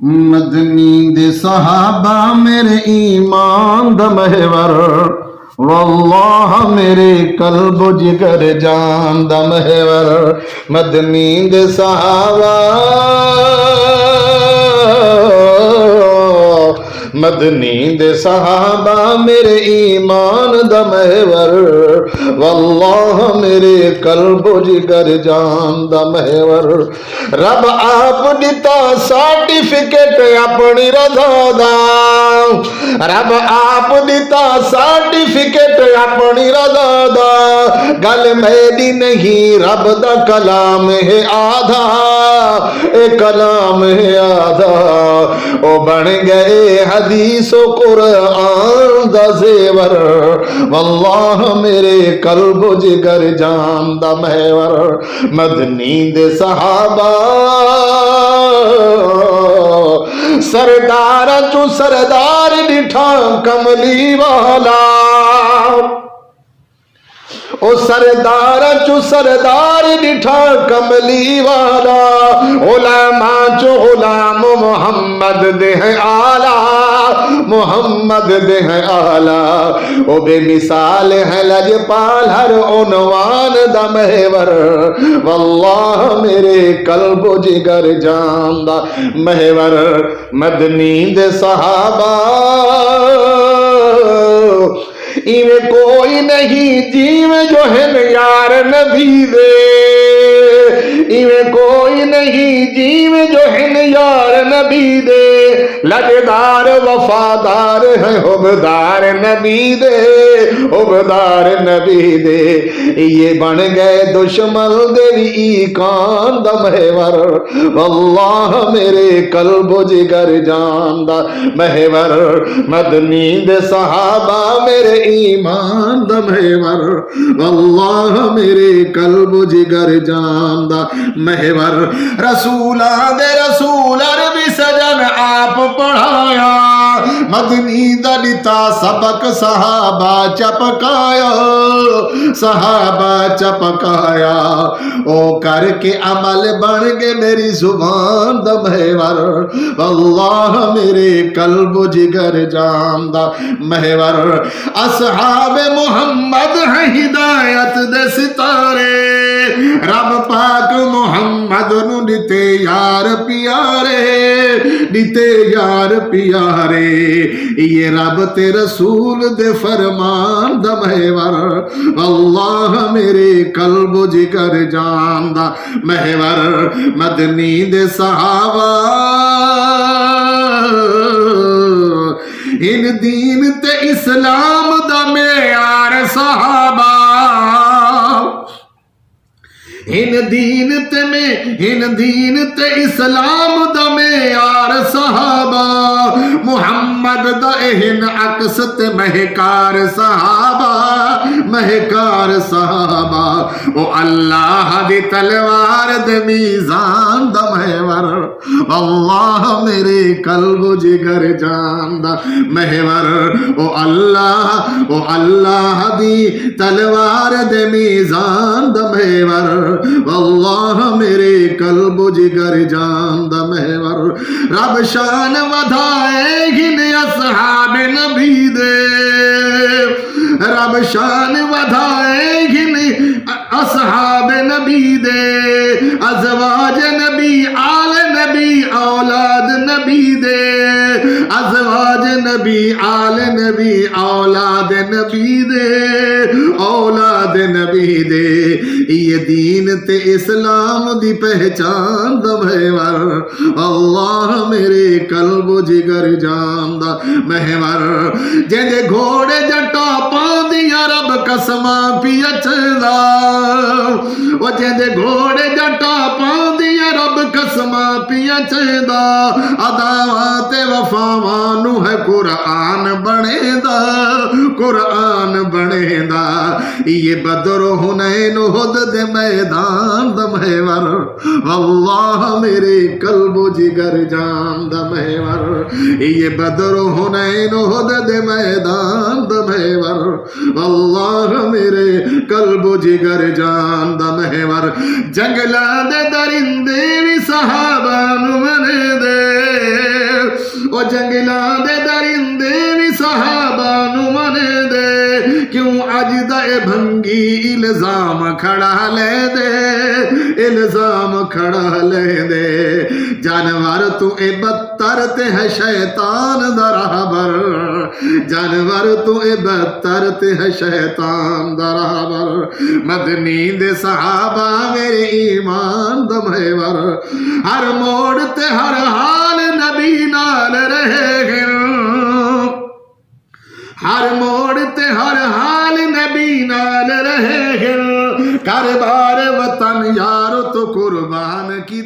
مدنی دے صحابہ میرے ایمان دا محور، واللہ میرے قلب و جگر جان دا محور، مدنی دے صحابہ مدنی دے صحابہ میرے ایمان دا محور، واللہ میرے قلب و جگر جان دا محور۔ رب آپ دیتا سرٹیفکیٹ اپنی رضا دا، رب آپ دیتا سرٹیفکیٹ اپنی رضا دا، گل میری نہیں رب دا کلام ہے آدھا، اے کلام ہے آدھا، او بن گئے حدیث و قرآن دا زیور، واللہ میرے قلب و جگر جان دا محور، مدنی دے صحابہ سردار چو سردار ڈٹھا کملی والا، او سردار چو سردار ڈٹھا کملی والا، علماء چو غلام محمد دے ہیں آلہ، محمد دے ہیں آلہ، او بے مثال ہے لجپال ہر عنوان دا محور، واللہ میرے قلب و جگر جان دا محور، مدنی دے صحابہ ایویں کوئی نہیں جیویں جو ہے یار نبی دے، ایویں کوئی نہیں جیویں جو ہے یار نبی دے، لجدار وفادار ہیں حبدار نبی دے، حبدار نبی دے، یہ بن گئے دشمن دے بھی ایکان دا محور، واللہ میرے قلب و جگر جان دا محور، مدنی دے صحابہ میرے ایمان دا محور، واللہ میرے قلب و جگر جان دا محور، رسولاں دے رسول عربی سجن آپ پڑھایا، مدنی دا لتا سبق صحابہ چپکایا، صحابہ چپکایا، او کر کے عمل بن گے میری زبان دا محور، واللہ میرے قلب و جگر جان دا محور، اصحاب محمد ہیں ہدایت دے ستارے، رب پاک محمد نو دیتے یار پیارے، دیتے یار پیارے، یہ رب تے رسول دے فرمان دا محور، اللہ میرے قلب و جگر جان دا محور، مدنی دے صحابہ ان دین تے اسلام دا معیار صحابہ، ان دین تے اسلام دا معیار صحابہ، محمد دا اہن عکس تے مہکار صحابہ، مہکار صحابہ، او اللہ دی تلوار دے میزان دا محور، اللہ میرے قلب و جگر جان دا محور، او اللہ دی تلوار دے میزان دا محور، واللہ میرے قلب و جگر جان دا محور، رب شان ودھائے گن اصحاب نبی دے، رب شان ودھائے گن اصحاب نبی دے، ازواج نبی آل نبی اولاد نبی دے، ازواج نبی آل نبی اولاد نبی دے، اولاد نبی دے، یہ دین تے اسلام دی پہچان دا محور، اللہ میرے قلب و جگر جان دا محور، جے گھوڑے جٹا پاندیا رب قسماں پیا چندا، وہ جے گھوڑے جٹا پاندیا رب قسماں پیا چندا، عداوات وفاوانو ہے قرآن بنے دا، قرآن بنے دا، یہ بدر و حنین احد دے میدان دا محور، واللہ میرے قلب و جگر جان دا محور، یہ بدر و حنین احد دے میدان دا محور، واللہ میرے قلب و جگر جان دا محور، جنگلاں دے درندے بھی صحابہ نو منے دے، اے بھنگی الزام کھڑا لے دے، الزام کھڑا لے دے، جانور تو اے بدتر تے ہے شیطان درابر، جانور تو اے بدتر تے ہے شیطان درابر، مدنی دے صحابہ میرے ایمان دمہور، ہر موڑ تے ہر حال نبی نال رہے گن، ہر موڑ تے ہر حال نبی نال رہے گن، کر بار وطن یارو تو قربان کی